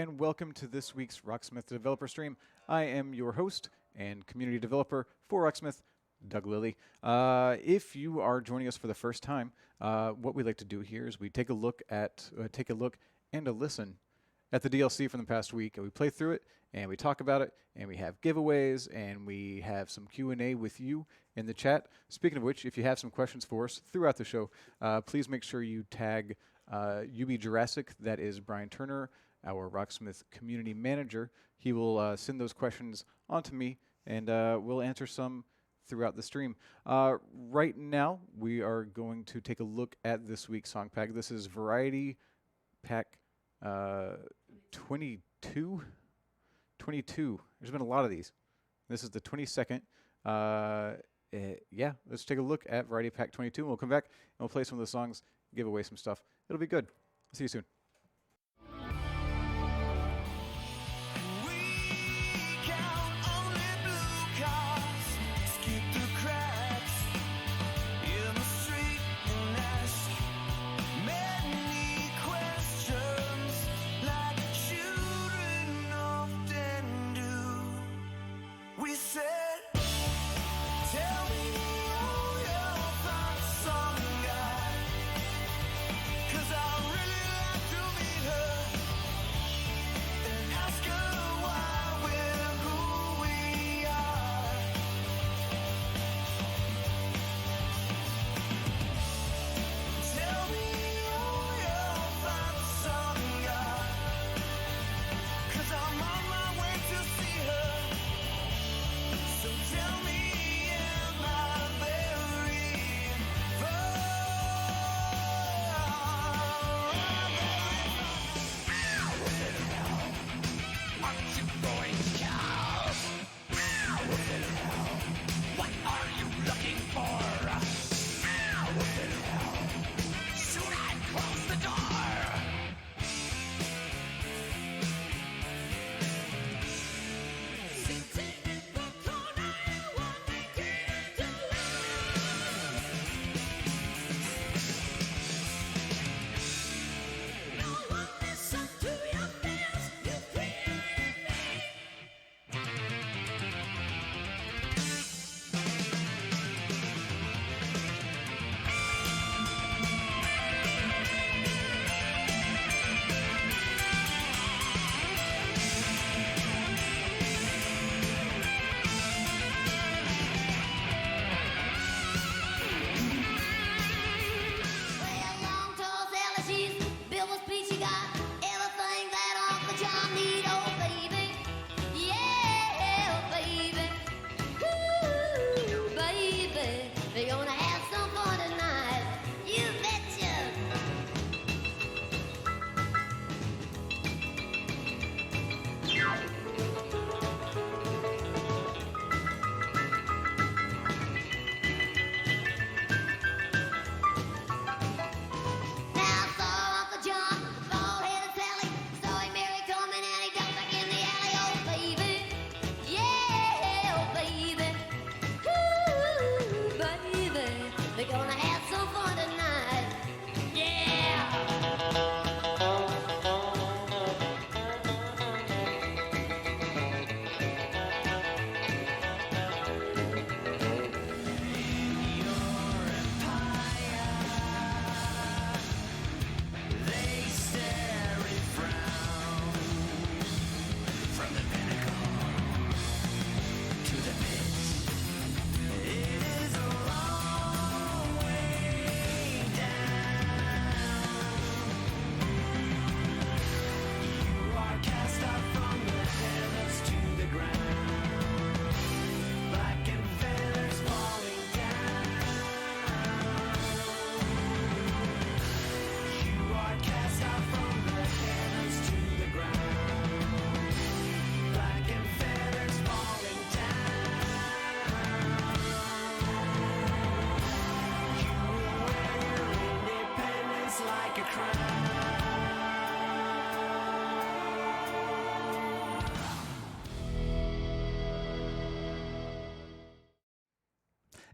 and welcome to this week's Rocksmith developer stream. I am your host and community developer for Rocksmith, Doug Lilly. If you are joining us for the first time, what we like to do here is we take a look and a listen at the DLC from the past week, and we play through it, and we talk about it, and we have giveaways, and we have some Q&A with you in the chat. Speaking of which, if you have some questions for us throughout the show, please make sure you tag UB Jurassic, that is Brian Turner, our Rocksmith community manager. He will send those questions on to me, and we'll answer some throughout the stream. Right now, we are going to take a look at this week's song pack. This is Variety Pack 22. There's been a lot of these. This is the 22nd. Yeah, let's take a look at Variety Pack 22. We'll come back and we'll play some of the songs, give away some stuff. It'll be good. See you soon.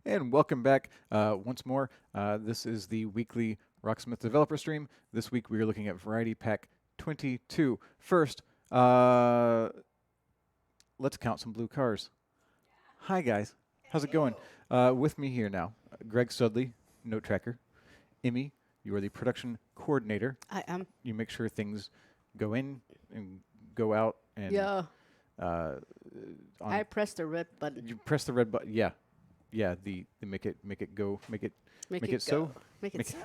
And welcome back once more. This is the weekly Rocksmith developer stream. This week we are looking at Variety Pack 22. First, Let's count some blue cars. Hi, guys. How's it going? With me here now, Greg Studley, note tracker. Emmy, you are the production coordinator. I am. You make sure things go in and go out. And Yeah. I pressed the red button. You press the red button. Yeah, yeah. The make it go. Make it so. Make it so.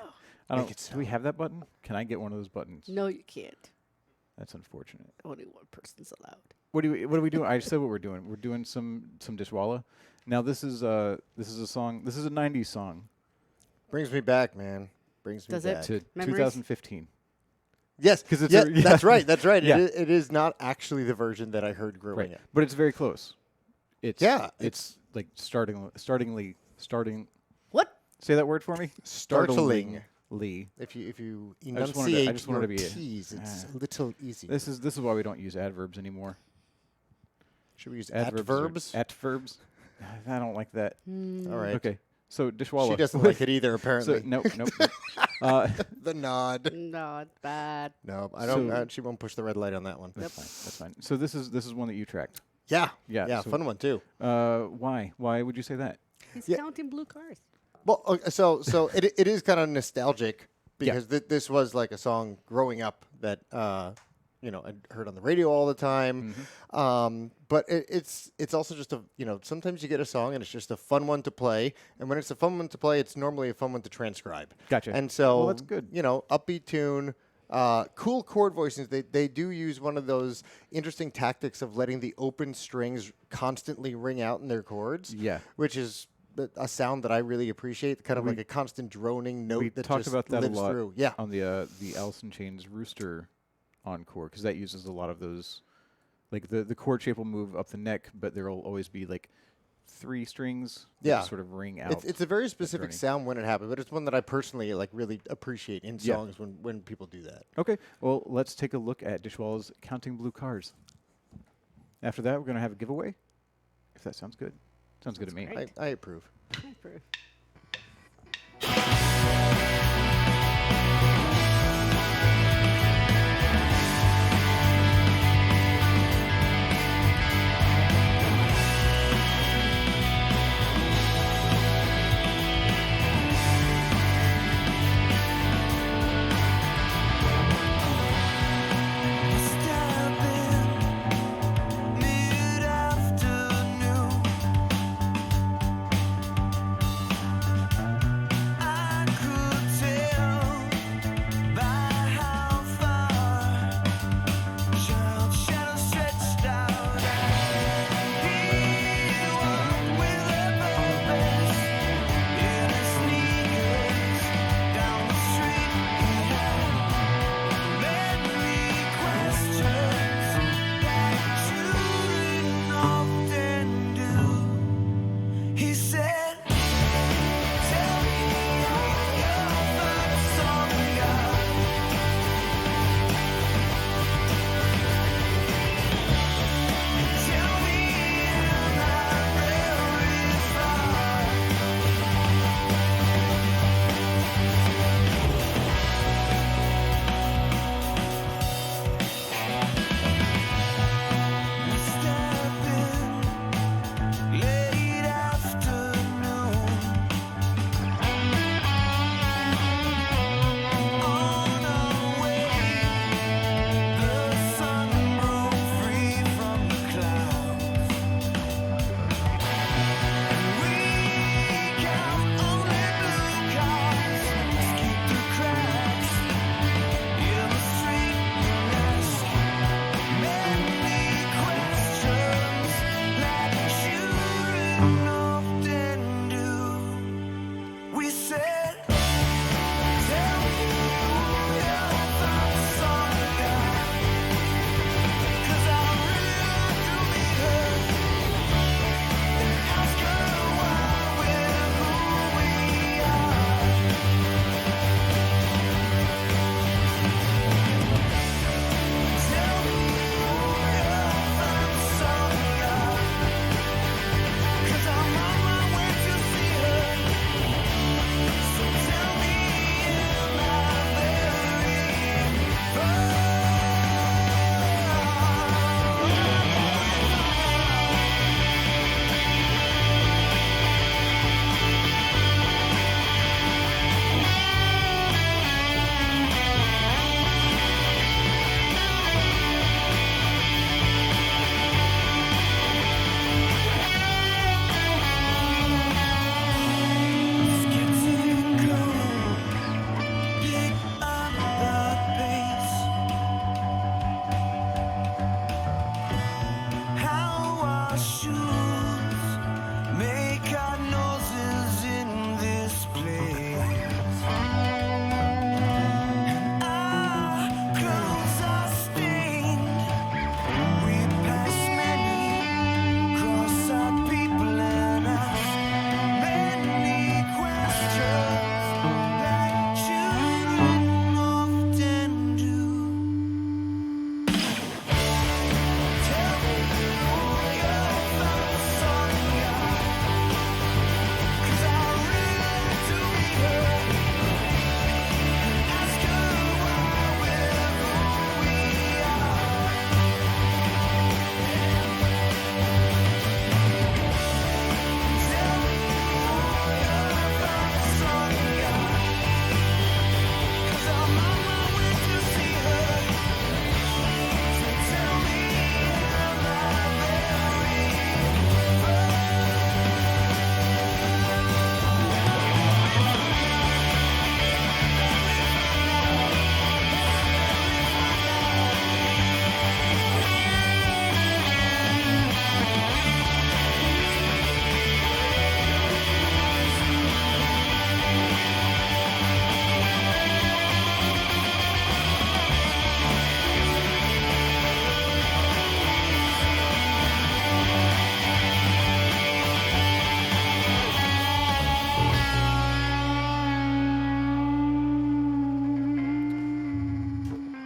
I don't. Do we have that button? Can I get one of those buttons? No, you can't. That's unfortunate. Only one person's allowed. What are we doing? I said what we're doing. We're doing some Dishwalla. Now this is a song. This is a '90s song. Brings me back, man. Brings me back to Memories? 2015. Yes, because it's that's right. That's right. Yeah. It is not actually the version that I heard growing up. But it's very close. It's it's like starting. What? Say that word for me. startling. If you I just enunciate wanted to your be T's, it's a little easy. This is why we don't use adverbs anymore. Should we use Adverbs? adverbs? Adverbs. I don't like that. All right. Okay. So Dishwalla. She doesn't like it either, apparently. So, nope. The nod. Not bad. No, I don't. She won't push the red light on that one. That's fine. That's fine. So this is one that you tracked. Yeah. Yeah. Yeah. So, fun one too. Why? Why would you say that? He's Yeah. counting blue cars. Well, so it is kind of nostalgic because this was like a song growing up that I'd heard on the radio all the time. Mm-hmm. But it's also just sometimes you get a song and it's just a fun one to play, and when it's a fun one to play, it's normally a fun one to transcribe. Gotcha. And so well, that's good. Upbeat tune. Cool chord voicings. They do use one of those interesting tactics of letting the open strings constantly ring out in their chords. Yeah. Which is a sound that I really appreciate, kind of like a constant droning note that talked just about that lives a lot through. Yeah. On the Alice in Chains Rooster encore, because that uses a lot of those, like the chord shape will move up the neck, but there will always be like 3 strings that just sort of ring out. It's a very specific sound when it happens, but it's one that I personally really appreciate in songs when people do that. Okay, well, let's take a look at Dishwalla's Counting Blue Cars. After that, we're going to have a giveaway, if that sounds good. Sounds good to me. Great. I approve. I approve.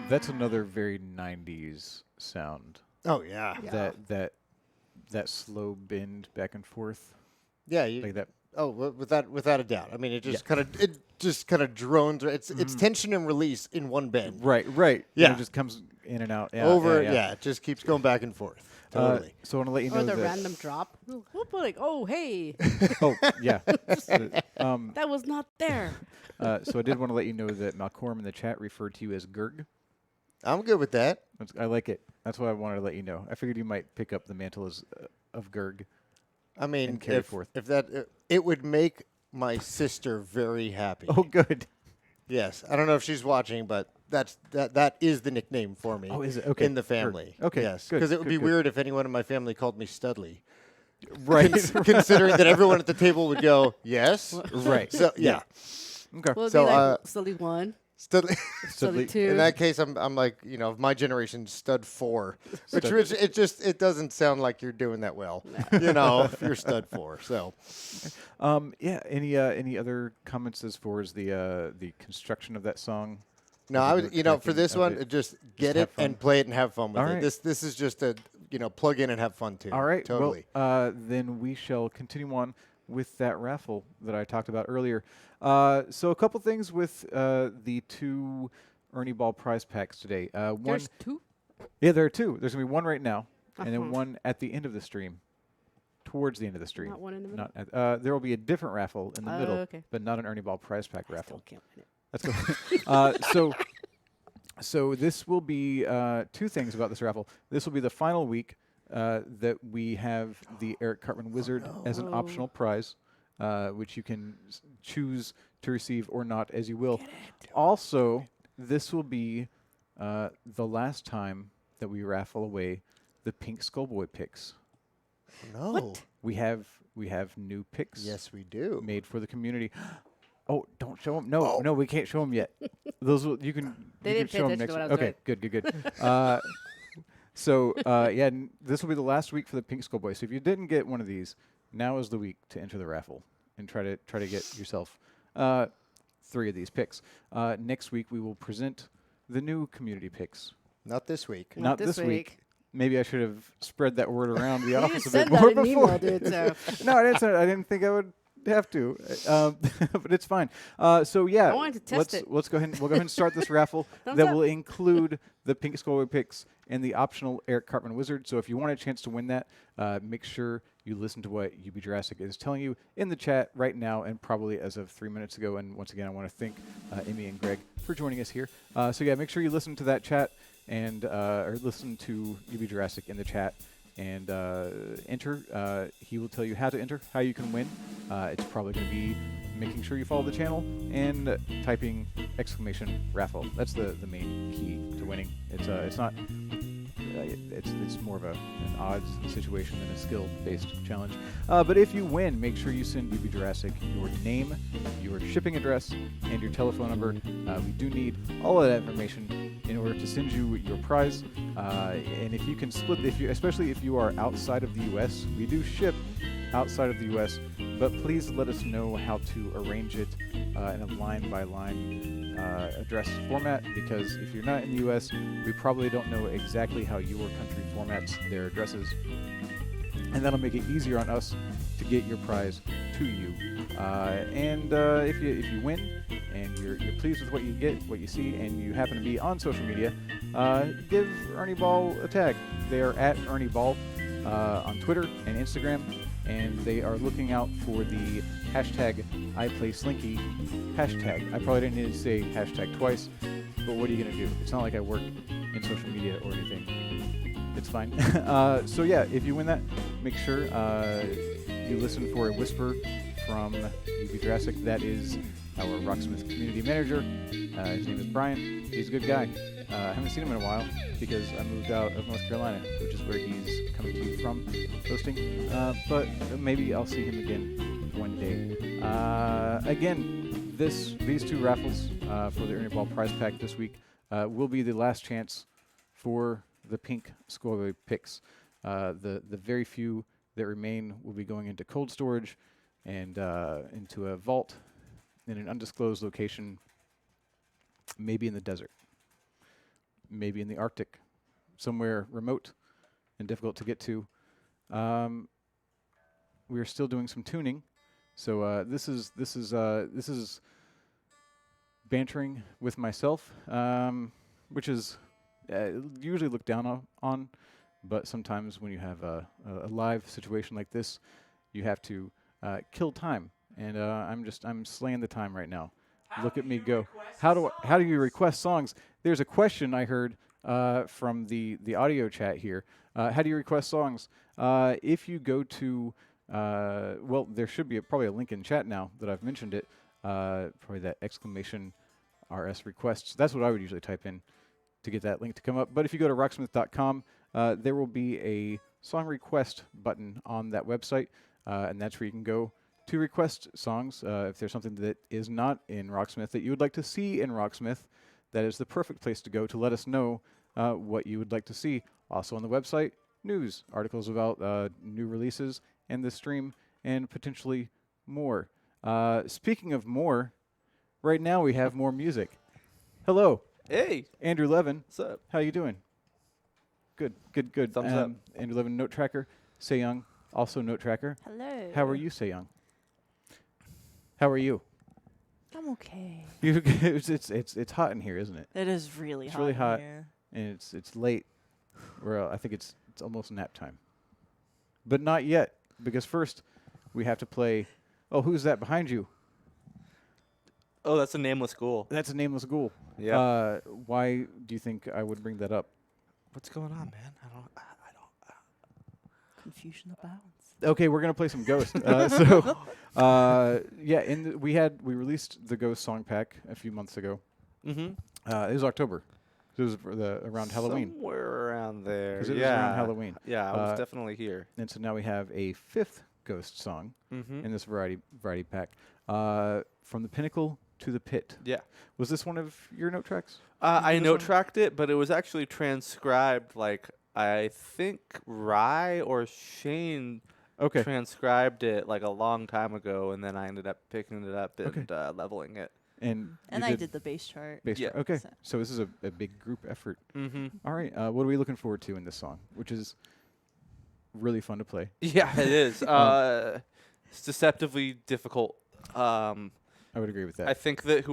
That's another very 90s sound. Oh yeah. Yeah. That slow bend back and forth. Yeah. Like that. Oh, without a doubt. I mean, it just Yeah. kind of drones. It's tension and release in one bend. Right. Yeah. It just comes in and out. Yeah, Over. yeah. It just keeps going back and forth. Totally. So I want to let you know Or the that. random drop. Whoop, like, oh, hey, Oh, yeah. that was not there. So I did want to let you know that Malcolm in the chat referred to you as Gurg. I'm good with that. I like it. That's why I wanted to let you know. I figured you might pick up the mantle of Gurg. I mean, And carry forth. if that it would make my sister very happy. Oh, good. Yes, I don't know if she's watching, but that is the nickname for me. Oh, is it? Okay. In the family. Okay, Yes, good, because it would good, be good. weird if anyone in my family called me Studley. Right. Considering that everyone at the table would go, yes. Right. So yeah, Okay. Well, it'd So, be like Sully 1, Studley. Sully Studley- 2. In that case, I'm like, of my generation, Stud 4, which Stud- it doesn't sound like you're doing that well, if you're Stud 4. So Yeah. Any other comments as far as the construction of that song? no, Or I the would, tracking for this of one, it? just get have it and fun. play it and have fun with All it. right. This is just a plug in and have fun too. All right. Totally. Well, then we shall continue on with that raffle that I talked about earlier. So a couple things with the 2 Ernie Ball prize packs today. One, There's 2? yeah, there are 2. There's gonna be one right now, and then Uh-huh. one at the end of the stream, towards the end of the stream. Not one in the middle? Not at, there will be a different raffle in the middle, okay. but not an Ernie Ball prize pack I raffle. still can't win it. That's cool. So this will be 2 things about this raffle. This will be the final week that we have the Eric Cartman Wizard as an Oh. optional prize, which you can choose to receive or not as you will. Also, this will be the last time that we raffle away the Pink Skullboy picks. No. What? We have new picks. Yes, we do. Made for the community. Oh, don't show them. No, we can't show them yet. Those will, you can. They you didn't can pay show 'em attention next to what I week. was Okay, good. Yeah, this will be the last week for the Pink Skullboy. So if you didn't get one of these, now is the week to enter the raffle and try to get yourself 3 of these picks. Next week we will present the new community picks. Not this week. Not this week. Maybe I should have spread that word around the You office a said bit that more in before. email, dude. So. No, I didn't. I didn't think I would have to, but it's fine. So yeah, I wanted to test it. Let's go ahead. We'll go ahead and start this raffle Thumbs that up. will include the Pink Skullboy picks and the optional Eric Cartman Wizard. So if you want a chance to win that, make sure you listen to what UB Jurassic is telling you in the chat right now, and probably as of 3 minutes ago. And once again, I want to thank Amy and Greg for joining us here. So yeah, make sure you listen to that chat and or listen to UB Jurassic in the chat. And enter. He will tell you how to enter, how you can win. It's probably going to be making sure you follow the channel and typing !raffle. That's the main key to winning. It's not. It's more of an odds situation than a skill-based challenge. But if you win, make sure you send UB Jurassic your name, your shipping address, and your telephone number. We do need all of that information in order to send you your prize. And if you can split, especially if you are outside of the U.S., we do ship outside of the U.S., but please let us know how to arrange it in a line-by-line address format, because if you're not in the U.S., we probably don't know exactly how your country formats their addresses, and that'll make it easier on us to get your prize to you. And if you win and you're pleased with what you get, what you see, and you happen to be on social media, give Ernie Ball a tag. They are at Ernie Ball on Twitter and Instagram, and they are looking out for the hashtag #IPlaySlinky hashtag. I probably didn't need to say hashtag twice, but what are you going to do? It's not like I work in social media or anything. It's fine. So yeah, if you win that, make sure you listen for a whisper from UB Jurassic. That is our Rocksmith community manager. His name is Brian. He's a good guy. I haven't seen him in a while because I moved out of North Carolina, which is where he's coming to you from hosting. But maybe I'll see him again one day. Again, these 2 raffles for the Ernie Ball prize pack this week will be the last chance for the Pink Skullboy picks. The very few that remain will be going into cold storage and into a vault in an undisclosed location, maybe in the desert. maybe in the Arctic, somewhere remote and difficult to get to. We are still doing some tuning, so this is bantering with myself, which is usually looked down on, but sometimes when you have a live situation like this, you have to kill time, and I'm slaying the time right now. Look at me go. How do you request songs? There's a question I heard from the audio chat here. How do you request songs? If you go to well, there should be probably a link in chat now that I've mentioned it. Probably that exclamation RS requests. That's what I would usually type in to get that link to come up. But if you go to rocksmith.com, there will be a song request button on that website, and that's where you can go to request songs. If there's something that is not in Rocksmith that you would like to see in Rocksmith, that is the perfect place to go to let us know what you would like to see. Also on the website, news, articles about new releases and the stream, and potentially more. Speaking of more, right now we have more music. Hello. Hey. Andrew Levin. What's up? How you doing? Good. Thumbs up. Andrew Levin, Note Tracker. Se Young, also Note Tracker. Hello. How are you, Se Young? How are you? I'm okay. It's hot in here, isn't it? It is really It's hot. really hot. Here. And it's late. Well, I think it's almost nap time. But not yet, because first we have to play. Oh, who's that behind you? Oh, that's a nameless ghoul. That's a nameless ghoul. Yeah. Why do you think I would bring that up? What's going on, man? I don't. Confusion abounds. Okay, we're gonna play some Ghost. Yeah, we released the Ghost song pack a few months ago. Mm-hmm. It was October. It was for around Halloween. Somewhere around there. 'Cause it was around Halloween. Yeah, I was definitely here. And so now we have a 5th Ghost song Mm-hmm. in this variety pack. From the Pinnacle to the Pit. Yeah. Was this one of your note tracks? I this note one? tracked it, but it was actually transcribed. Like I think Rye or Shane Okay. transcribed it like a long time ago, and then I ended up picking it up and Okay. Leveling it. And I did the bass chart. bass Yeah. track. Okay. So- So this is a big group effort. Mm-hmm. All right. What are we looking forward to in this song? Which is really fun to play. Yeah, it is. It's deceptively difficult. I would agree with that. I think that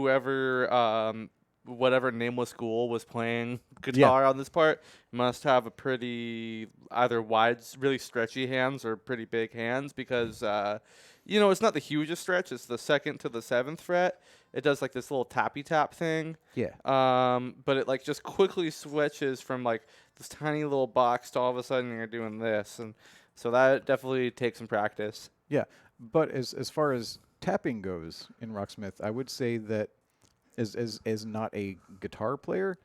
whatever nameless ghoul was playing guitar on this part must have a pretty either really stretchy hands or pretty big hands because it's not the hugest stretch. It's the 2nd to the 7th fret. It does like this little tappy tap thing. Yeah. But it like just quickly switches from like this tiny little box to all of a sudden you're doing this, and so that definitely takes some practice. Yeah. But as far as tapping goes in Rocksmith, I would say that as not a guitar player,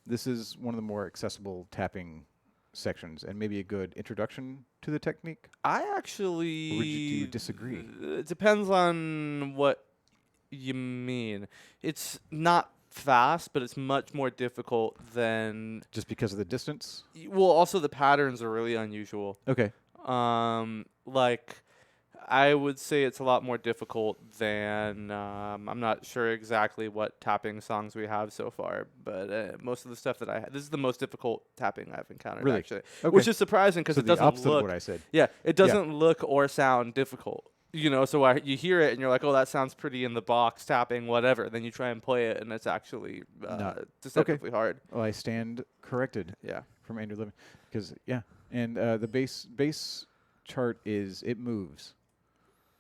this is one of the more accessible tapping sections and maybe a good introduction to the technique. I actually Or do you disagree? It depends on what you mean. It's not fast, but it's much more difficult than. Just because of the distance? Well, also the patterns are really unusual. Okay. Like I would say it's a lot more difficult than I'm not sure exactly what tapping songs we have so far, but most of the stuff that this is the most difficult tapping I've encountered Really? actually, Okay. which is surprising because So it the doesn't opposite look. of what I said. Yeah, it doesn't look or sound difficult. So you hear it and you're like, oh, that sounds pretty in the box, tapping, whatever. Then you try and play it, and it's actually deceptively hard. Well, I stand corrected Yeah. from Andrew Levin. Because, and the bass chart it moves.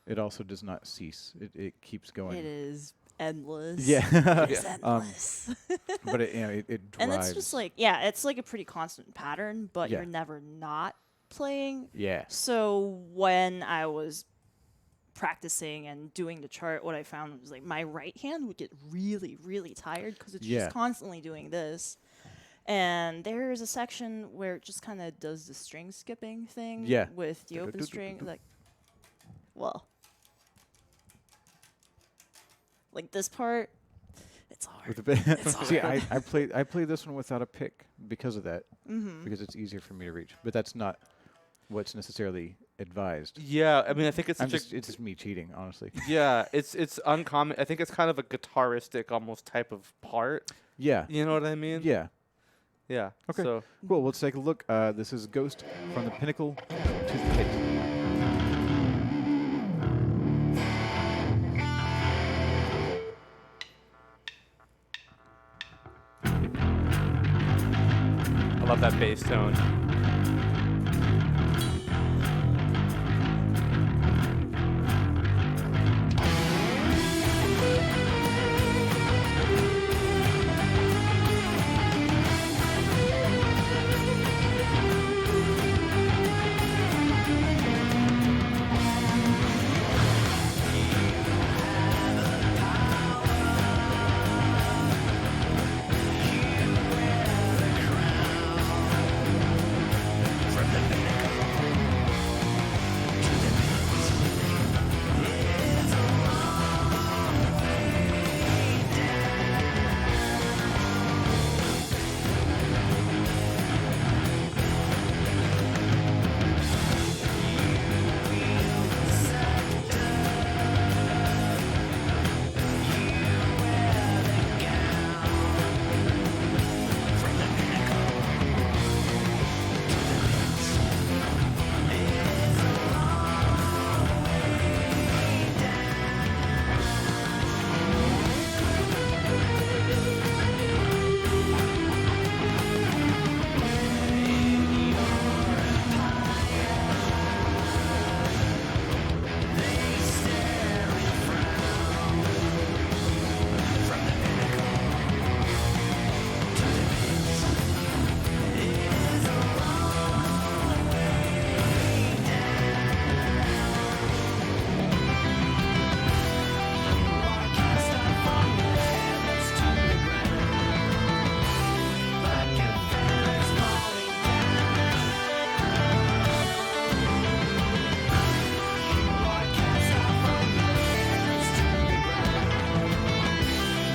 It also does not cease. It keeps going. It is endless. Yeah. It is endless. But it drives. And it's just like, it's like a pretty constant pattern, but Yeah. you're never not playing. Yeah. So when I was practicing and doing the chart, what I found was like my right hand would get really, really tired because it's Yeah. just constantly doing this. And there's a section where it just kind of does the string skipping thing Yeah. with the open string. Like this part, it's hard. With the It's See, hard. I played this one without a pick because of that. Because it's easier for me to reach. But that's not what's necessarily advised. Yeah, I mean, I think it's It's such a just me cheating, honestly. yeah, it's uncommon. I think it's kind of a guitaristic almost type of part. Yeah. You know what I mean? Yeah. Yeah. Okay. So Cool. Let's take a look. This is Ghost from the Pinnacle to the Pit. I love that bass tone.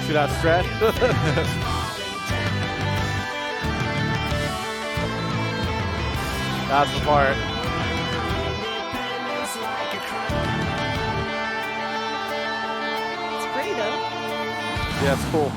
See that stretch? That's the part. It's pretty though. Yeah, it's cool.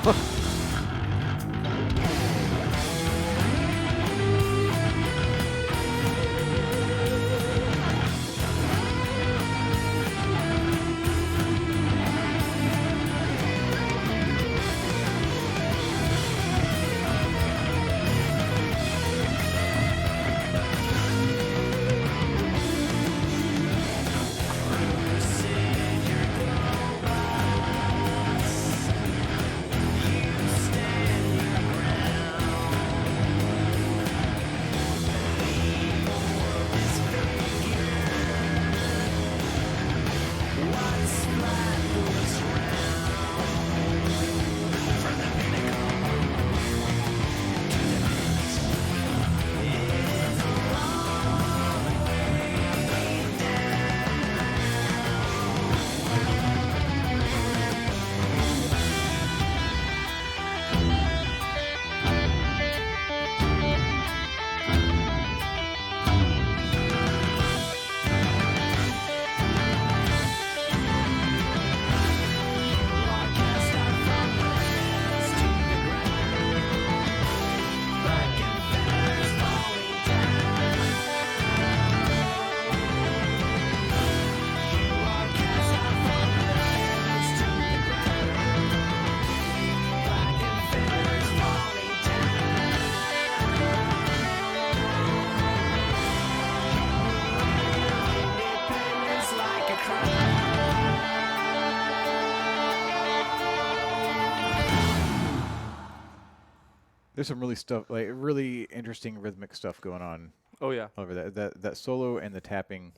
There's some really interesting rhythmic stuff going on Oh yeah. over that solo and the tapping.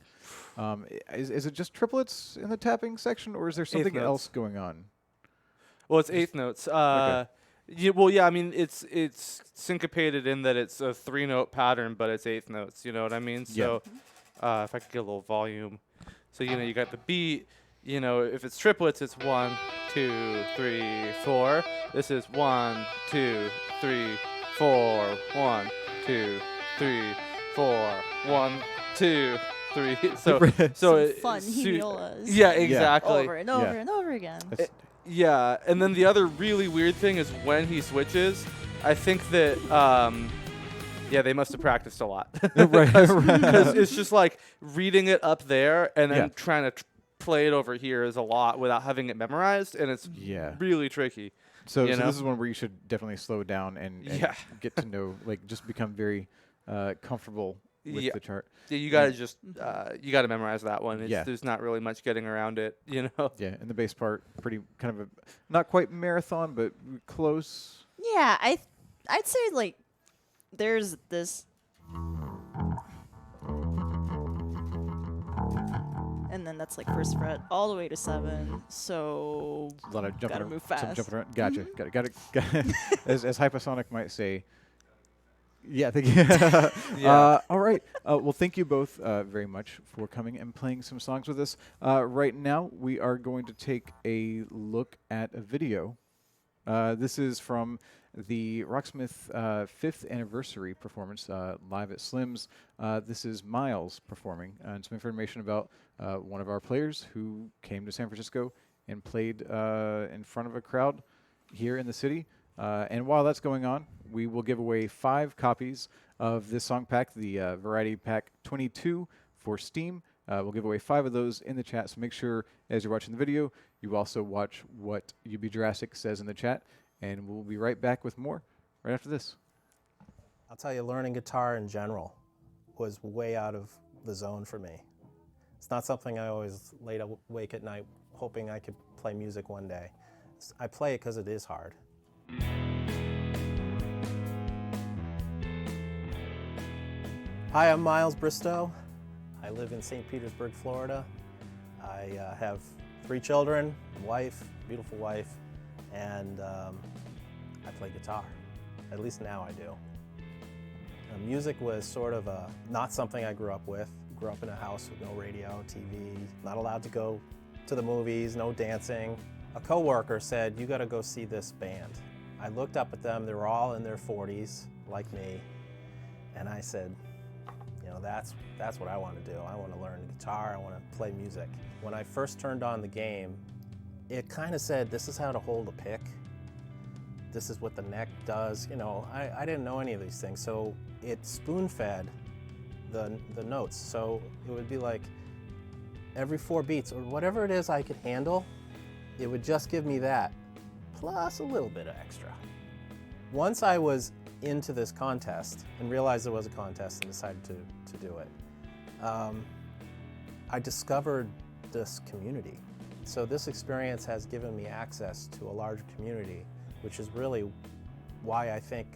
Is it just triplets in the tapping section, or is there something notes. else going on? Well, it's eighth notes. Okay. Yeah, I mean, it's syncopated in that it's a 3-note pattern, but it's eighth notes. You know what I mean? Yeah. So, if I could get a little volume, so you got the beat. If it's triplets, it's 1, 2, 3, 4. This is 1, 2, 3, 4. 1, 2, 3, 4. 1, 2, 3. So Some fun hemiolas. Yeah, exactly. Over and over Yeah. and over again. That's- Yeah, and then the other really weird thing is when he switches, I think that they must have practiced a lot. Right. Because it's just like reading it up there and then Yeah. trying to play it over here is a lot without having it memorized, and it's Yeah. really tricky. So, You so know? this is one where you should definitely slow down and Yeah. get to know, like, just become very comfortable with Yeah. the chart. Yeah, you gotta just you gotta memorize that one. Yeah. There's not really much getting around it, you know. Yeah, and the bass part, pretty kind of a, not quite marathon, but close. Yeah, I'd say like there's this, and then that's like first fret all the way to 7. So A lot of jumping, Gotta move some fast. jumping around. Gotcha. Got it. As Hypersonic might say. Yeah, thank you. Yeah. All right. Well, thank you both very much for coming and playing some songs with us. Right now, we are going to take a look at a video. This is from the Rocksmith 5th anniversary performance live at Slim's. This is Miles performing, and some information about one of our players who came to San Francisco and played in front of a crowd here in the city. And while that's going on, we will give away 5 copies of this song pack, the Variety Pack 22 for Steam. We'll give away 5 of those in the chat, so make sure as you're watching the video, you also watch what UB Jurassic says in the chat, and we'll be right back with more right after this. I'll tell you, learning guitar in general was way out of the zone for me. It's not something I always laid awake at night hoping I could play music one day. I play it because it is hard. Hi, I'm Miles Bristow. I live in St. Petersburg, Florida. I have 3 children, a wife, beautiful wife, and I play guitar. At least now I do. Music was sort of not something I grew up with. Grew up in a house with no radio, TV, not allowed to go to the movies, no dancing. A coworker said, "You gotta go see this band." I looked up at them, they were all in their 40s, like me, and I said, you know, that's what I want to do. I want to learn guitar, I want to play music. When I first turned on the game, it kind of said, this is how to hold a pick. This is what the neck does. You know, I didn't know any of these things, so it spoon-fed the notes. So it would be like every 4 beats, or whatever it is I could handle, it would just give me that, plus a little bit of extra. Once I was into this contest and realized there was a contest and decided to do it, I discovered this community. So this experience has given me access to a larger community, which is really why I think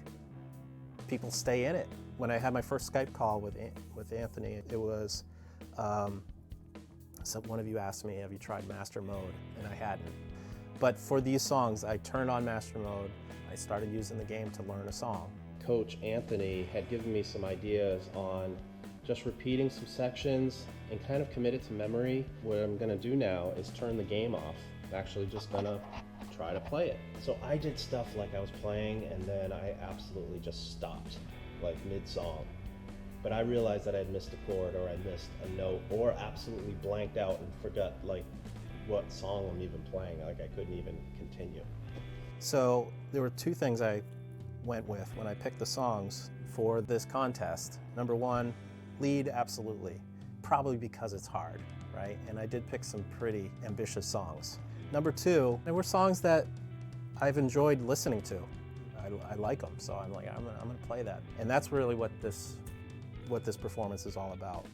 people stay in it. When I had my first Skype call with Anthony, it was, so one of you asked me, have you tried Master Mode? And I hadn't. But for these songs, I turned on Master Mode. I started using the game to learn a song. Coach Anthony had given me some ideas on just repeating some sections and kind of commit it to memory. What I'm gonna do now is turn the game off. I'm actually just gonna try to play it. So I did stuff like I was playing, and then I absolutely just stopped, like mid-song. But I realized that I had missed a chord, or I missed a note, or absolutely blanked out and forgot like what song I'm even playing. Like I couldn't even continue. So there were 2 things I went with when I picked the songs for this contest. Number 1, lead, absolutely. Probably because it's hard, right? And I did pick some pretty ambitious songs. Number 2, there were songs that I've enjoyed listening to. I like them, so I'm like, I'm gonna play that. And that's really what this performance is all about.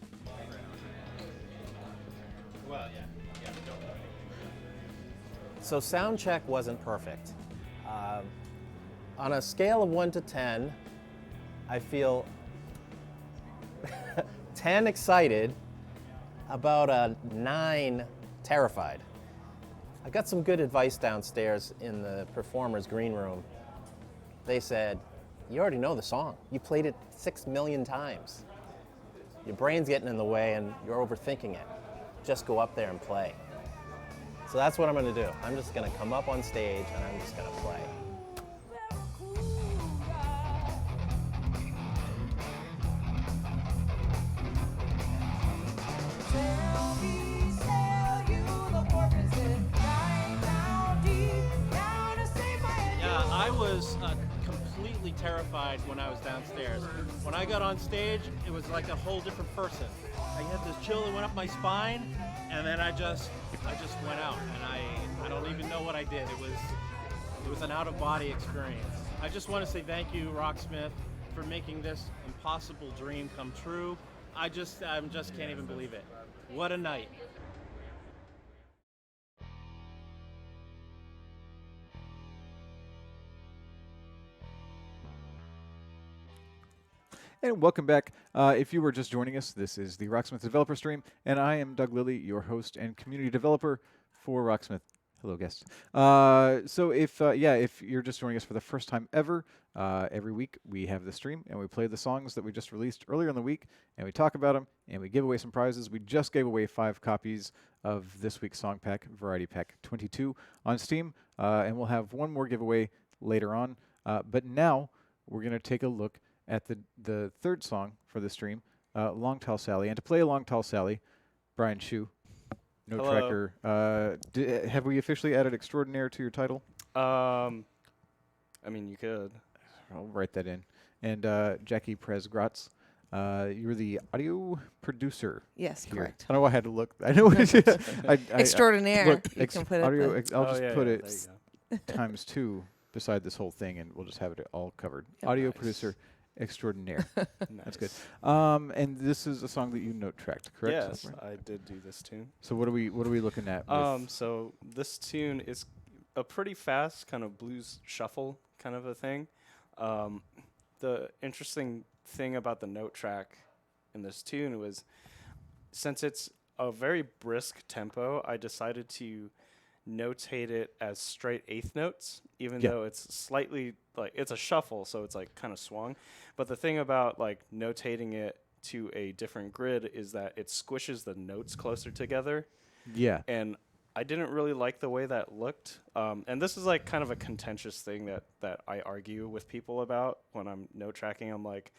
So sound check wasn't perfect. On a scale of 1 to 10, I feel 10 excited, about a 9 terrified. I got some good advice downstairs in the performers' green room. They said, you already know the song. You played it 6 million times. Your brain's getting in the way and you're overthinking it. Just go up there and play. So that's what I'm gonna do. I'm just gonna come up on stage and I'm just gonna play. Yeah, I was completely absolutely terrified when I was downstairs. When I got on stage, it was like a whole different person. I had this chill that went up my spine, and then I just went out, and I don't even know what I did. It was an out-of-body experience. I just want to say thank you, Rocksmith, for making this impossible dream come true. I just can't even believe it. What a night. And welcome back. If you were just joining us, this is the Rocksmith Developer Stream, and I am Doug Lilly, your host and community developer for Rocksmith. Hello, guests. So if you're just joining us for the first time ever, every week we have the stream and we play the songs that we just released earlier in the week, and we talk about them and we give away some prizes. We just gave away 5 copies of this week's song pack, Variety Pack 22, on Steam, and we'll have one more giveaway later on. But now we're going to take a look at the third song for the stream, Long Tall Sally. And to play Long Tall Sally, Brian Shu, No Hello. Tracker. Have we officially added extraordinaire to your title? I mean, you could. I'll write that in. And Jackie Perez-Gratz, you're the audio producer. Yes, here. correct. I don't know why I had to look. I know it is. Extraordinaire. Look, You can put it audio. the- I'll Oh, just yeah, put yeah, it there you go. times 2 beside this whole thing, and we'll just have it all covered. Yep. Audio Nice. producer extraordinaire. That's good. Nice. And this is a song that you note tracked, correct? Yes, I did do this tune. So what are we looking at? with- So this tune is a pretty fast kind of blues shuffle kind of a thing. The interesting thing about the note track in this tune was, since it's a very brisk tempo, I decided to notate it as straight eighth notes, even Yeah. though it's slightly like it's a shuffle, so it's like kind of swung. But the thing about like notating it to a different grid is that it squishes the notes closer together, yeah. and I didn't really like the way that looked. And this is like kind of a contentious thing that I argue with people about when I'm note tracking. I'm like,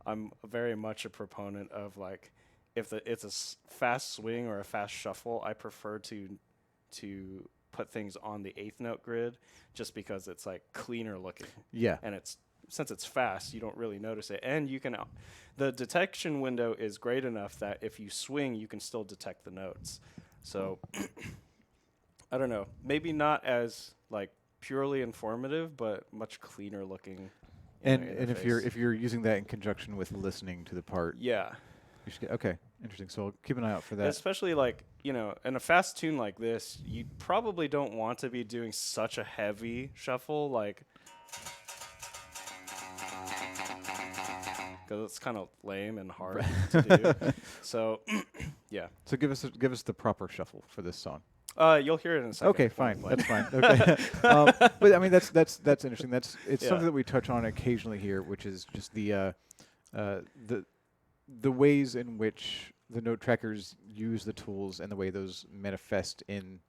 I'm very much a proponent of like, if it's a fast swing or a fast shuffle, I prefer to put things on the eighth note grid, just because it's like cleaner looking. Yeah. And since it's fast, you don't really notice it. And you can, the detection window is great enough that if you swing, you can still detect the notes. So I don't know, maybe not as like purely informative, but much cleaner looking. And if you're using that in conjunction with listening to the part, yeah, you should get, okay, interesting. So keep an eye out for that. especially like, you know, in a fast tune like this, you probably don't want to be doing such a heavy shuffle, like, because it's kind of lame and hard to do. So yeah, So give us the proper shuffle for this song. you'll hear it in a second. Okay, when I fine. play. That's fine. Okay. But I mean, that's interesting. It's Yeah. something that we touch on occasionally here, which is just the ways in which the note trackers use the tools and the way those manifest in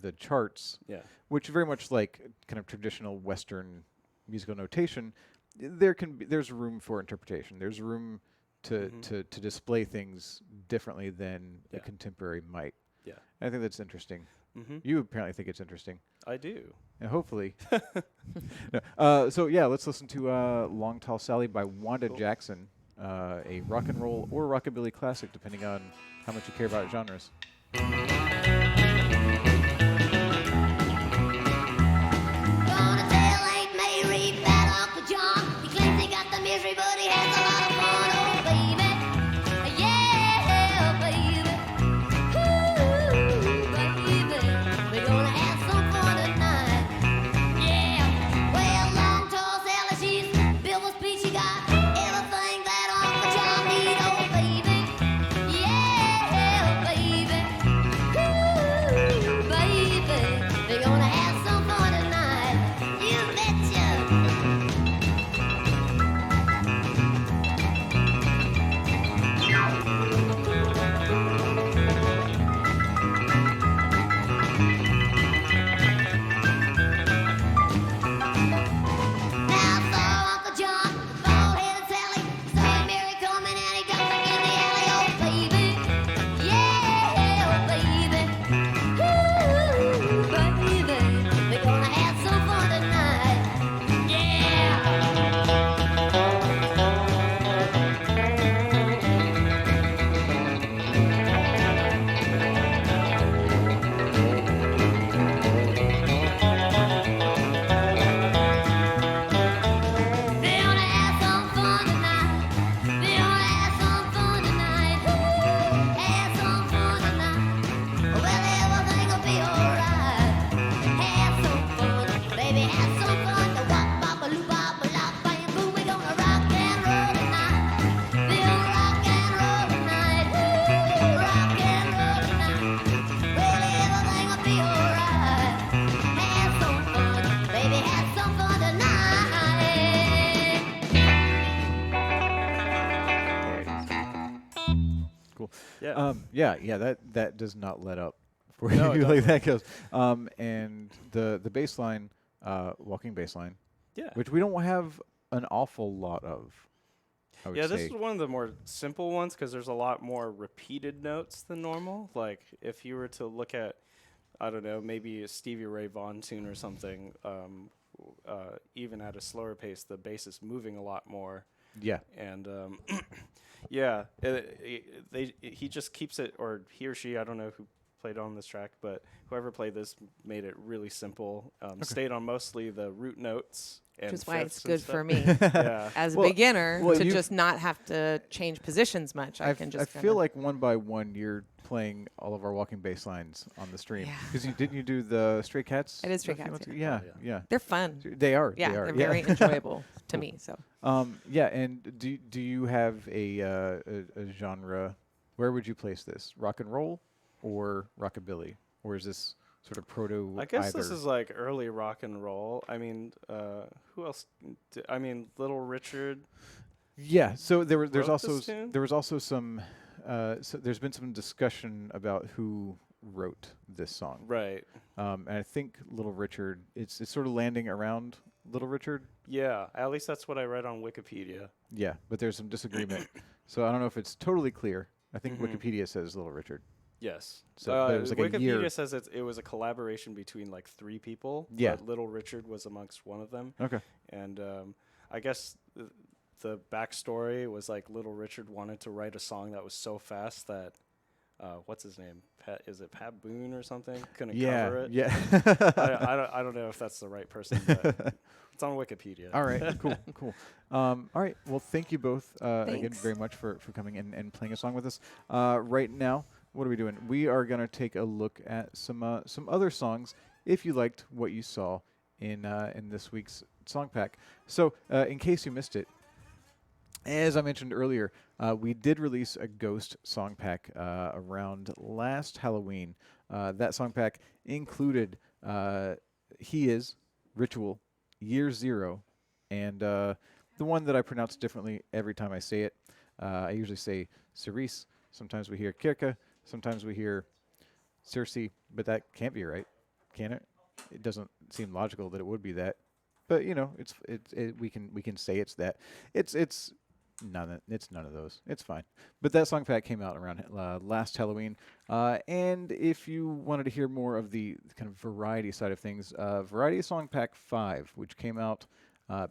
the charts, Yeah. which very much like kind of traditional Western musical notation. There's room for interpretation. There's room to display things differently than a Yeah. contemporary might. Yeah. I think that's interesting. Mm-hmm. You apparently think it's interesting. I do. And hopefully. No. So yeah, let's listen to Long Tall Sally by Wanda Jackson, a rock and roll or rockabilly classic, depending on how much you care about genres. Gonna tell Aunt Mary about Uncle John. He claims he got the misery, but he has a lot of fun. Oh, baby. Yeah, baby. Ooh, baby. We're gonna have some fun tonight. Yeah. Well, Long Tall Sally, she's built with speed. She got everything that Uncle John need. Oh, baby. Yeah, baby. Ooh, Yeah. That does not let up for No, you it like that goes. And the bass line, walking bass line, Yeah. which we don't have an awful lot of. I would Yeah, say. this is one of the more simple ones because there's a lot more repeated notes than normal. Like if you were to look at, I don't know, maybe a Stevie Ray Vaughan tune or something, even at a slower pace, the bass is moving a lot more. Yeah. And yeah, he just keeps it, or he or she, I don't know who played on this track, but whoever played this made it really simple. Stayed on mostly the root notes. Which and is why it's fifths and good stuff. for me Yeah. as a Well- beginner well, to you- just not have to change positions much. I can just. I feel like one by one you're playing all of our walking bass lines on the stream. Yeah. Because didn't you do the Stray Cats? I did Stray stuff you Cats, went yeah. to? Yeah. they're fun. They are. Yeah, They are. they're very enjoyable to me. So Yeah, and do you have a genre? Where would you place this? Rock and roll or rockabilly, or is this sort of proto? I guess either? this is like early rock and roll. I mean, who else? I mean, Little Richard. Yeah. So there's wrote also this tune? there was also some. So there's been some discussion about who wrote this song. Right. And I think Little Richard. It's sort of landing around Little Richard. Yeah, at least that's what I read on Wikipedia. Yeah, but there's some disagreement. So I don't know if it's totally clear. I think Mhm. Wikipedia says Little Richard. Yes. So but it was like a Wikipedia year. says it was a collaboration between like 3 people. Yeah. But Little Richard was amongst one of them. Okay. And I guess the backstory was like Little Richard wanted to write a song that was so fast that what's his name? Is it Pat Boone or something? Couldn't cover it. Yeah. I don't know if that's the right person, but it's on Wikipedia. All right. Cool. All right. Well, thank you both again Thanks. very much for coming in and playing a song with us. Right now, what are we doing? We are going to take a look at some other songs. If you liked what you saw in this week's song pack, so in case you missed it, as I mentioned earlier, we did release a Ghost song pack around last Halloween. That song pack included He Is, Ritual, Year Zero, and the one that I pronounce differently every time I say it. I usually say Cerise. Sometimes we hear Kirka. Sometimes we hear Circe, but that can't be right, can it? It doesn't seem logical that it would be that. But you know, we can say it's that. It's none of those. It's fine. But that song pack came out around last Halloween. And if you wanted to hear more of the kind of variety side of things, Variety Song Pack 5, which came out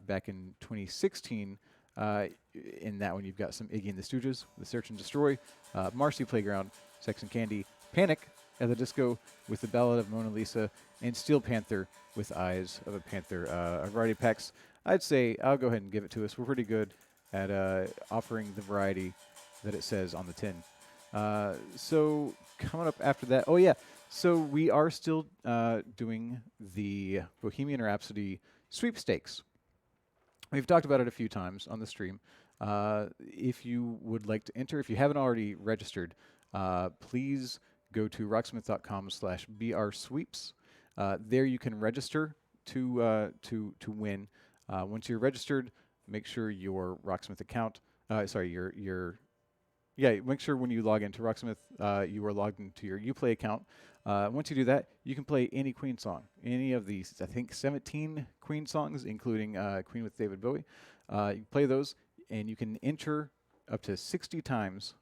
back in 2016. In that one, you've got some Iggy and the Stooges, The Search and Destroy, Marcy Playground, Sex and Candy, Panic at the Disco with the Ballad of Mona Lisa, and Steel Panther with Eyes of a Panther. A variety of packs. I'd say I'll go ahead and give it to us. We're pretty good at offering the variety that it says on the tin. So coming up after that, oh yeah, so we are still doing the Bohemian Rhapsody sweepstakes. We've talked about it a few times on the stream. If you would like to enter, if you haven't already registered, please go to rocksmith.com/brsweeps. There you can register to win. Once you're registered, make sure your Rocksmith account, make sure when you log into Rocksmith, you are logged into your Uplay account. Once you do that, you can play any Queen song, any of these, I think 17 Queen songs, including Queen with David Bowie. You can play those, and you can enter up to 60 times.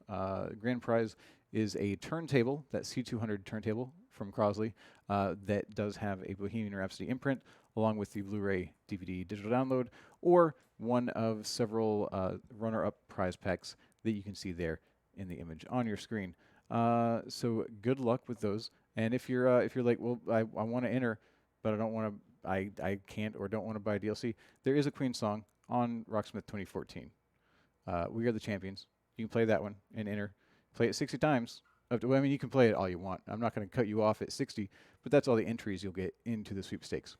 Grand prize is a turntable, that C200 turntable from Crosley, that does have a Bohemian Rhapsody imprint, along with the Blu-ray DVD digital download, or one of several runner-up prize packs that you can see there in the image on your screen. So good luck with those. And if you're like, well, I want to enter, but I don't want to, I can't or don't want to buy a DLC, there is a Queen song on Rocksmith 2014. We Are the Champions. You can play that one and enter. Play it 60 times. You can play it all you want. I'm not going to cut you off at 60, but that's all the entries you'll get into the sweepstakes.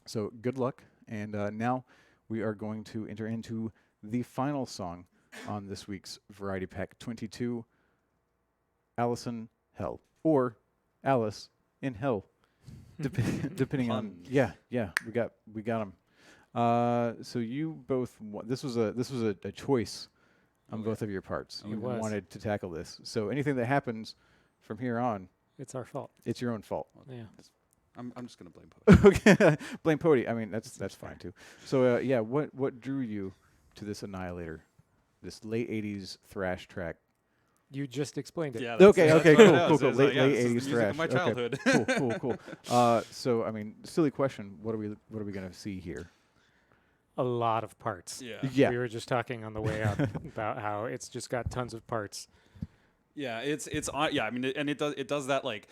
So good luck. And now we are going to enter into the final song on this week's Variety Pack 22, Allison Hell, or Alice in Hell, depending on. Yeah, we got them. So you both. This was a choice on both of your parts. Oh, You it was. wanted to tackle this. So anything that happens from here on, It's our fault. it's your own fault. Yeah. I'm just gonna blame Pody. Okay, blame Pody. I mean, that's fine too. So yeah, what drew you to this Annihilator, this late '80s thrash track? You just explained it. Yeah. Okay, that's okay, what it cool, is. cool, cool. It's like, Late yeah, this is the '80s music thrash. of my Okay, childhood. cool. So I mean, silly question. What are we gonna see here? A lot of parts. Yeah. Yeah. We were just talking on the way up about how it's just got tons of parts. Yeah, it's on. Yeah, I mean, it does that like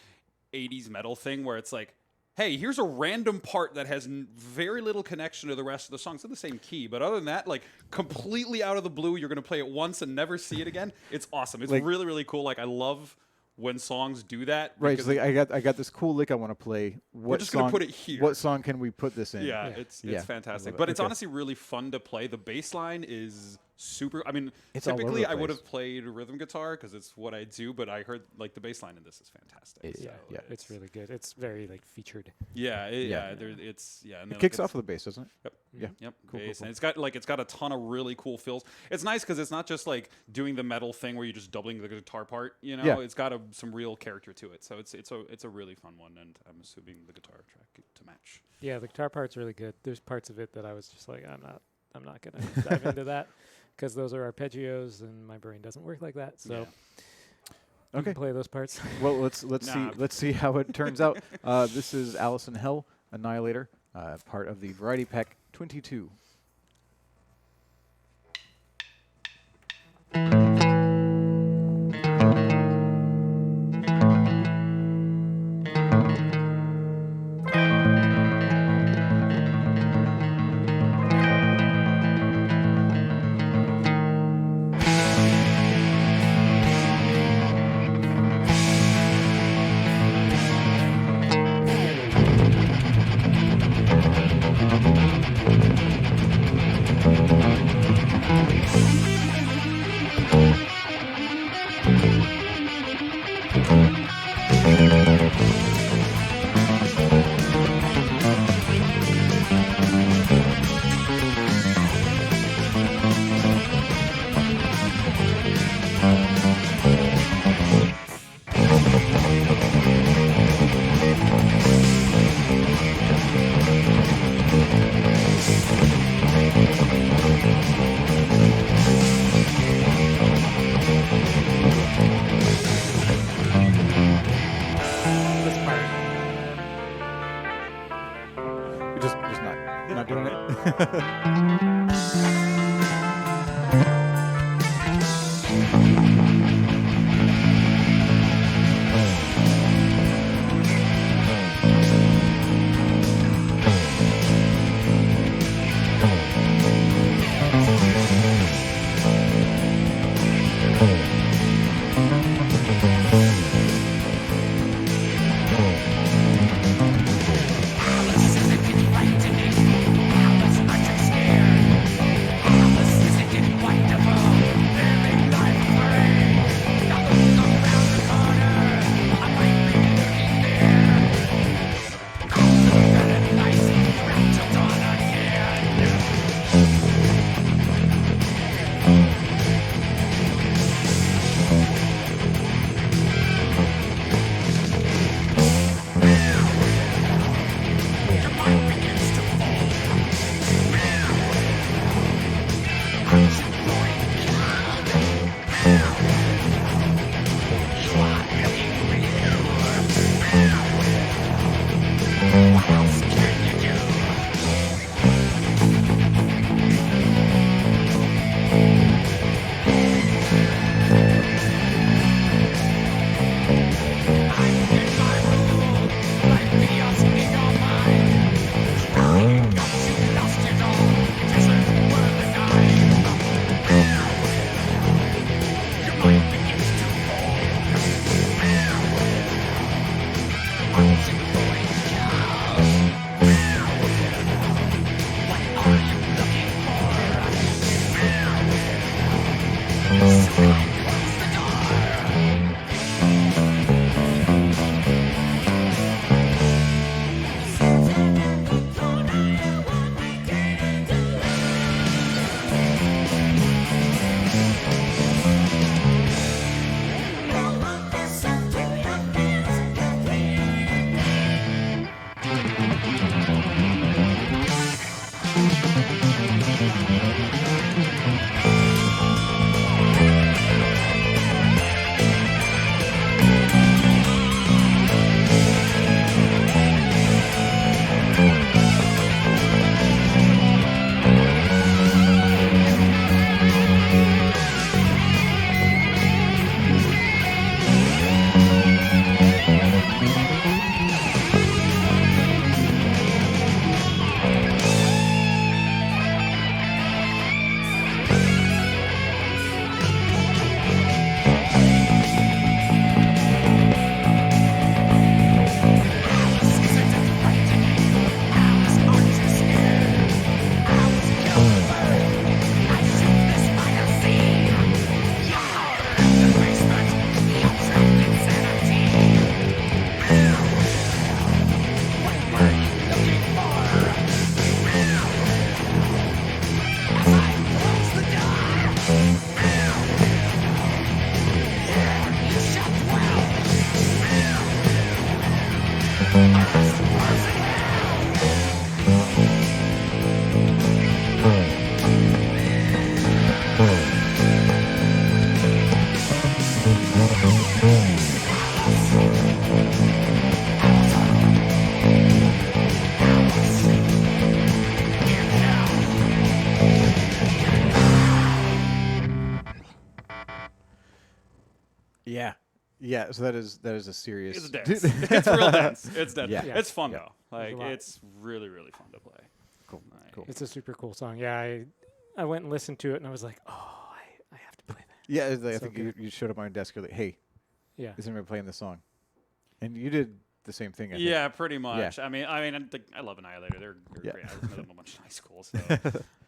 80s metal thing where it's like, hey, here's a random part that has very little connection to the rest of the song. It's in the same key, but other than that, like completely out of the blue, you're gonna play it once and never see it again. It's awesome. It's Like- really, really cool. Like I love when songs do that. Right. because So like, I got this cool lick I want to play. What just song, gonna put it here. What song can we put this in? Yeah, Yeah. it's Yeah, I fantastic. love it. But it's Okay. honestly really fun to play. The bass line is super. I mean, It's all over typically the I would place. have played rhythm guitar because it's what I do. But I heard like the bass line in this is fantastic. It- so yeah. It's really good. It's very like featured. Yeah, Yeah. it's and It then, kicks like, off with a bass, doesn't it? Yep. Yeah. Yep. Cool, Bass. cool. And it's got a ton of really cool fills. It's nice because it's not just like doing the metal thing where you're just doubling the guitar part. You know, Yeah. it's got some real character to it. So it's a really fun one, and I'm assuming the guitar track to match. Yeah, the guitar part's really good. There's parts of it that I was just like, I'm not gonna dive into that because those are arpeggios and my brain doesn't work like that. So you Okay. can play those parts. Well, let's Nah. see how it turns out. This is Alice in Hell Annihilator, part of the Variety Pack 22. This part. We're just not doing it. Alice said it can fight to me. Alice, aren't you scared? Yeah. Yeah, so that is a serious. It's dense. It's real dense. It's dense. Yeah. It's fun Yeah. though. Like a lot. it's really really fun to play. Cool. Cool. It's a super cool song. Yeah, I went and listened to it, and I was like, oh, I have to play that. Yeah, I So think good. you showed up on my desk. You're like, hey, Yeah. is anybody playing this song? And you did the same thing. I think. Yeah, pretty much. Yeah. I mean, I love Annihilator. They're Yeah. great. I listened to them a bunch in high school, so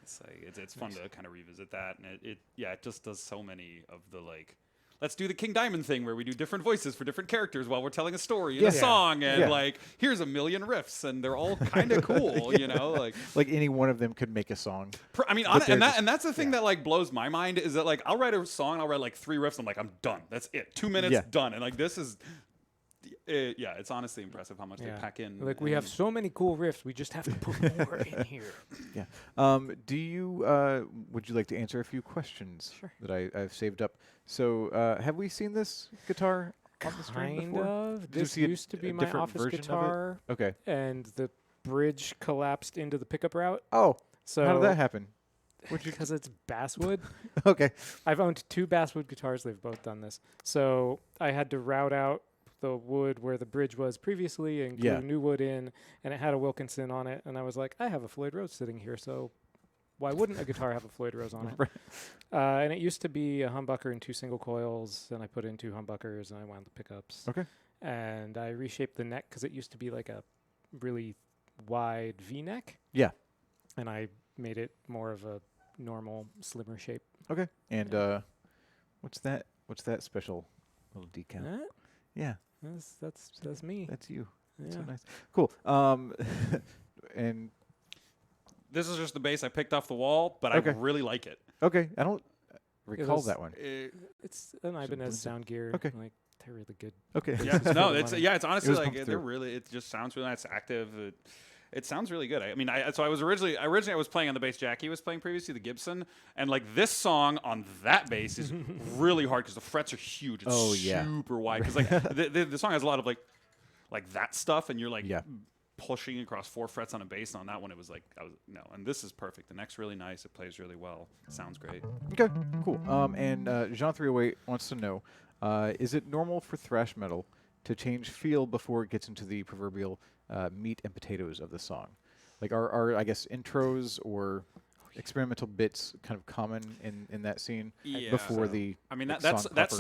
it's like it's fun to kind of revisit that, and it just does so many of the like. Let's do the King Diamond thing where we do different voices for different characters while we're telling a story in Yeah. a song, and Yeah. like here's a million riffs, and they're all kind of cool, you know, like. Like any one of them could make a song. I mean, But they're and just- that's the thing that like blows my mind is that like I'll write a song, I'll write like 3 riffs, I'm like I'm done. That's it. 2 minutes, Yeah. done. And like this is, yeah, it's honestly impressive how much they Yeah. pack in. Like we have and- so many cool riffs, we just have to put more in here. Yeah. Do you would you like to answer a few questions that I've saved up? So have we seen this guitar on the stream Kind before? of. Did you This see a- used to be a my different office version of it? guitar. Okay. And the bridge collapsed into the pickup route. Oh. So how did that happen? Because it's basswood. Okay. I've owned 2 basswood guitars. They've both done this. So I had to route out the wood where the bridge was previously and glue Yeah. new wood in, and it had a Wilkinson on it. And I was like, I have a Floyd Rose sitting here, so why wouldn't a guitar have a Floyd Rose on it? Right. And it used to be a humbucker and 2 single coils, and I put in 2 humbuckers, and I wound the pickups. Okay. And I reshaped the neck because it used to be like a really wide V-neck. Yeah. And I made it more of a normal, slimmer shape. Okay. And what's that special little decal? That? Yeah. That's me. That's you. That's so Yeah. nice. Cool. And This is just the bass I picked off the wall, but Okay. I really like it. okay, I don't recall was- that one. It's an Ibanez sound gear. Okay. Like they're really good. Okay. Yeah, Just for no, the it's money. it's honestly was like pumped they're through. really. It just sounds really nice, active. It sounds really good. I mean, so I was originally I was playing on the bass Jackie was playing previously, the Gibson, and like this song on that bass is really hard because the frets are huge. It's Oh, yeah. super wide because like the song has a lot of like that stuff, and you're like Yeah. pushing across 4 frets on a bass. And on that one, it was like and this is perfect. The neck's really nice. It plays really well. It sounds great. Okay, cool. And Jean308 wants to know, is it normal for thrash metal to change feel before it gets into the proverbial meat and potatoes of the song? Like, are I guess intros or experimental bits kind of common in that scene before the I mean like, that proper?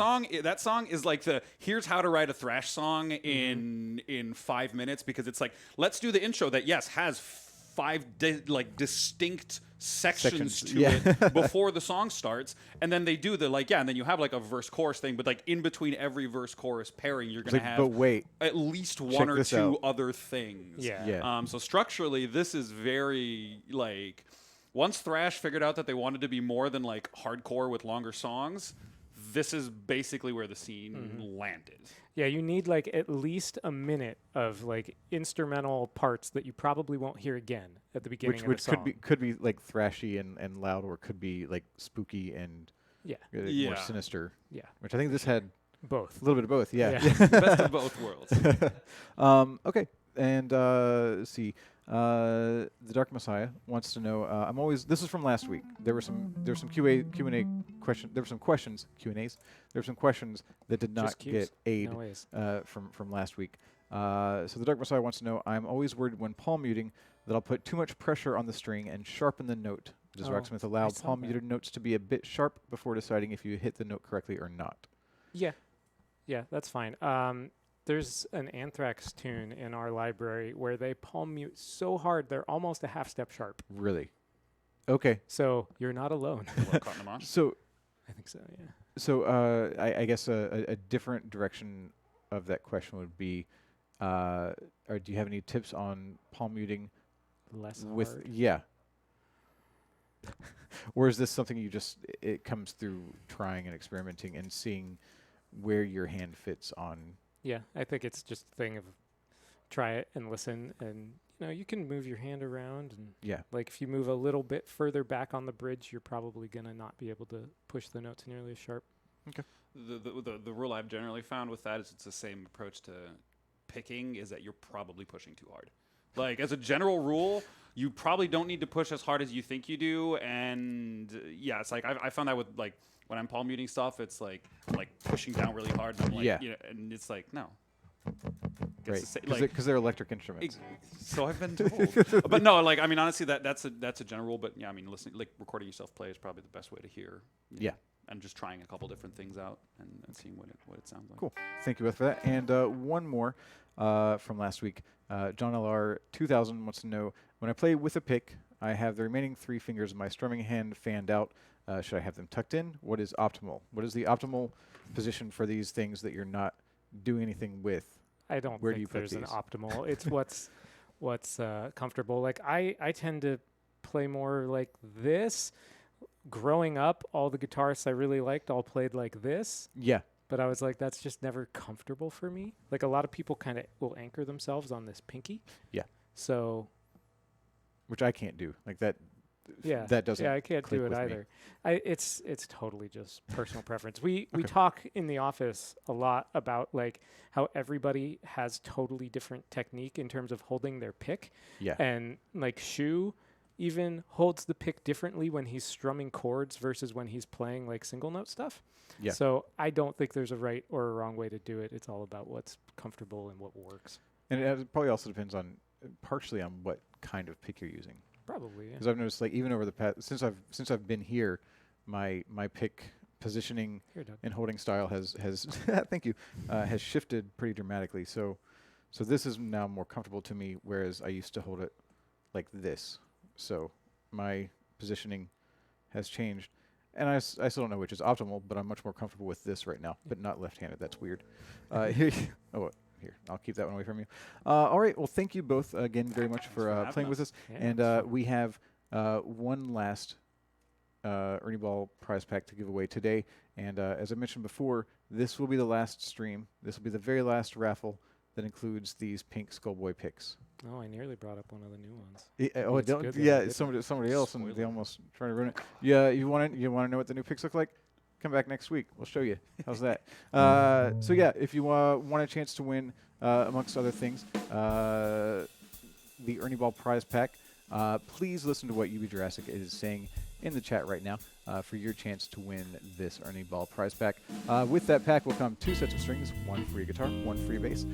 song is like the here's how to write a thrash song in 5 minutes, because it's like, let's do the intro that has 5 distinct sections to yeah. it before the song starts, and then they do the and then you have like a verse chorus thing, but like in between every verse chorus pairing you're gonna like, have but wait, at least check one or this 2 out. other things. Yeah. So structurally this is very like, once thrash figured out that they wanted to be more than like hardcore with longer songs, this is basically where the scene landed. Yeah, you need like at least a minute of like instrumental parts that you probably won't hear again at the beginning of the which song. could be like thrashy and loud, or could be like spooky and Yeah. more Yeah. sinister. Yeah. Which I think this had both. a little bit of both. Yeah. Best of both worlds. Okay, and let's see. The Dark Messiah wants to know. I'm always. This is from last week. There were some Q&A question. There were some questions Q&As. There were some questions that did not Just Qs. get aid No ways. from last week. So the Dark Messiah wants to know. I'm always worried when palm muting that I'll put too much pressure on the string and sharpen the note. Does Rocksmith allow saw palm that. muted notes to be a bit sharp before deciding if you hit the note correctly or not? Yeah, that's fine. There's an Anthrax tune in our library where they palm mute so hard they're almost a half step sharp. Really? Okay. So you're not alone. So I think so. Yeah. So I guess a different direction of that question would be, or do you have any tips on palm muting Less with hard. yeah? Or is this something you just it comes through trying and experimenting and seeing where your hand fits on? Yeah, I think it's just a thing of try it and listen, and you can move your hand around, and Yeah. like if you move a little bit further back on the bridge, you're probably gonna not be able to push the notes nearly as sharp. Okay. The rule I've generally found with that is it's the same approach to picking, is that you're probably pushing too hard. Like, as a general rule, you probably don't need to push as hard as you think you do. And yeah, it's like I found that with like when I'm palm muting stuff, it's like I'm like pushing down really hard. And I'm like, Yeah. and it's like, no. Right. Because they're electric instruments. So I've been told. But no, like, I mean, honestly, that's a general rule. But yeah, I mean, listening, like recording yourself play is probably the best way to hear. Yeah. And just trying a couple different things out and seeing what it sounds like. Cool. Thank you both for that. And one more from last week. John LR 2000 wants to know, when I play with a pick, I have the remaining 3 fingers of my strumming hand fanned out. Should I have them tucked in? What is optimal? What is the optimal position for these things that you're not doing anything with? I don't Where do think you put there's an these? optimal. It's what's comfortable. Like I tend to play more like this. Growing up, all the guitarists I really liked all played like this. Yeah. But I was like, that's just never comfortable for me. Like a lot of people kind of will anchor themselves on this pinky. Yeah. So. Which I can't do. Like that. Yeah. That doesn't. Yeah, I can't click do it with me. either. It's totally just personal preference. We talk in the office a lot about like how everybody has totally different technique in terms of holding their pick. Yeah. And like Shu even holds the pick differently when he's strumming chords versus when he's playing like single note stuff. Yeah. So I don't think there's a right or a wrong way to do it. It's all about what's comfortable and what works. And it probably also depends on partially on what kind of pick you're using. Probably, yeah. Because I've noticed, like, even over the past since I've been here, my pick positioning and holding style has thank you has shifted pretty dramatically. So this is now more comfortable to me, whereas I used to hold it like this. So my positioning has changed, and I still don't know which is optimal, but I'm much more comfortable with this right now, but not left-handed. That's weird. Here, I'll keep that one away from you. All right. Well, thank you both again very much for playing with us. Yeah, And we have one last Ernie Ball prize pack to give away today. And as I mentioned before, this will be the last stream. This will be the very last raffle that includes these pink Skullboy picks. Oh, I nearly brought up one of the new ones. It's somebody else, and they almost trying to ruin it. Yeah, you want to know what the new picks look like? Come back next week. We'll show you. How's that? So yeah, if you want a chance to win, amongst other things, the Ernie Ball prize pack, please listen to what UB Jurassic is saying in the chat right now for your chance to win this Ernie Ball prize pack. With that pack will come 2 sets of strings, 1 for your guitar, 1 for your bass,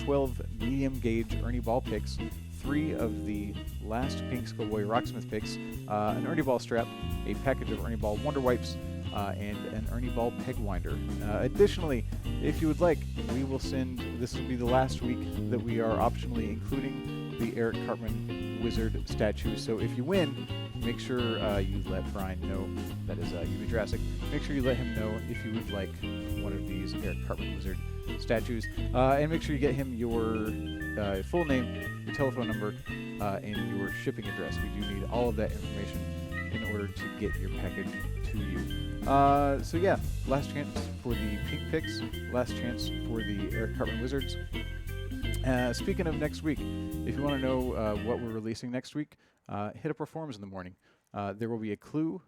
12 medium gauge Ernie Ball picks, 3 of the last pink Skullboy Rocksmith picks, an Ernie Ball strap, a package of Ernie Ball Wonder Wipes, and an Ernie Ball peg winder. Additionally, if you would like, we will send, this will be the last week that we are optionally including the Eric Cartman Wizard statue. So if you win, make sure you let Brian know, that is UB Jurassic, make sure you let him know if you would like one of these Eric Cartman Wizard statues. And make sure you get him your full name, your telephone number, and your shipping address. We do need all of that information in order to get your package to you. So yeah, last chance for the pink picks, last chance for the Eric Cartman Wizards. Speaking of next week, if you want to know what we're releasing next week, hit up our forums in the morning. There will be a clue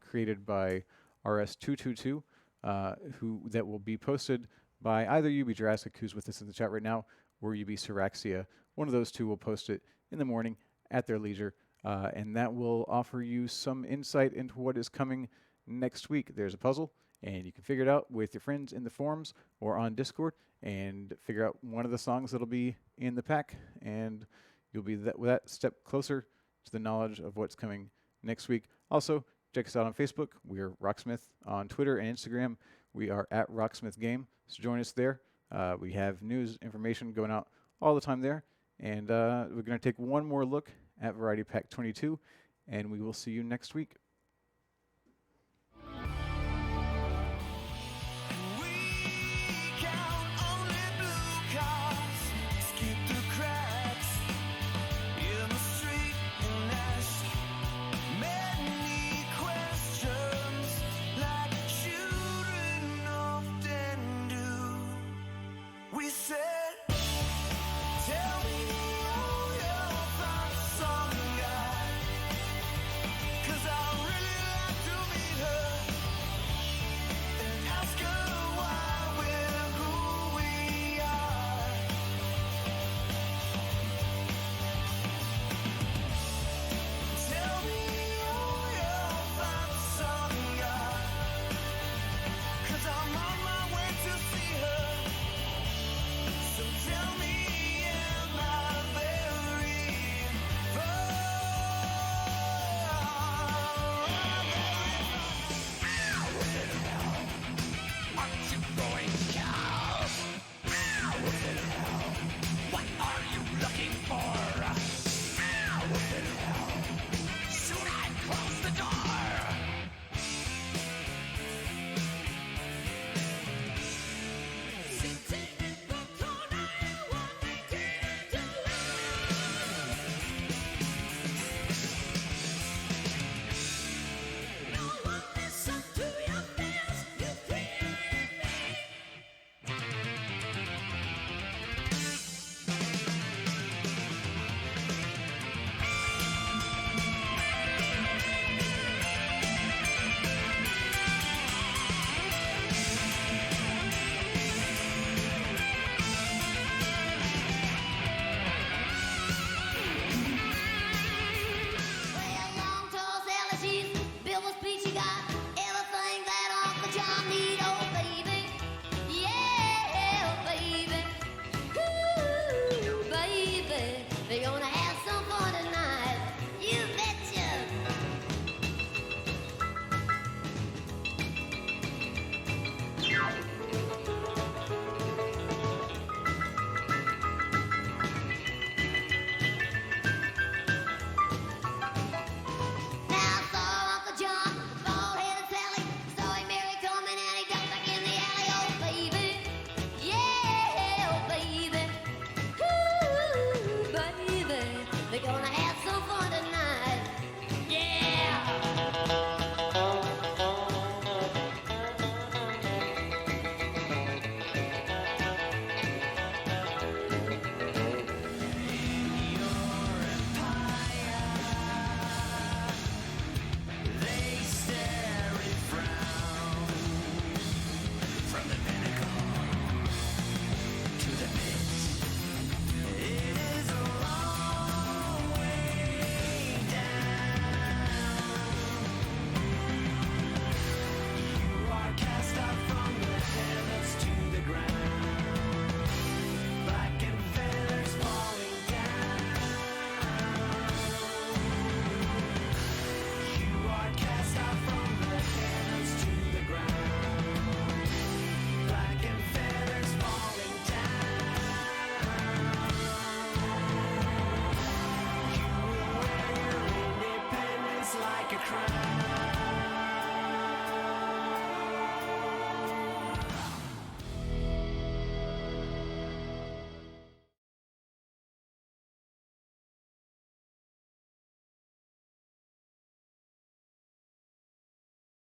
created by RS222 that will be posted by either UB Jurassic, who's with us in the chat right now, or UB Syraxia. One of those two will post it in the morning at their leisure, and that will offer you some insight into what is coming next week. There's a puzzle, and you can figure it out with your friends in the forums or on Discord and figure out one of the songs that'll be in the pack, and you'll be that step closer to the knowledge of what's coming next week. Also, check us out on Facebook. We are Rocksmith. On Twitter and Instagram, we are at Rocksmith Game. So join us there. We have news, information going out all the time there. And we're going to take one more look at Variety Pack 22, and we will see you next week.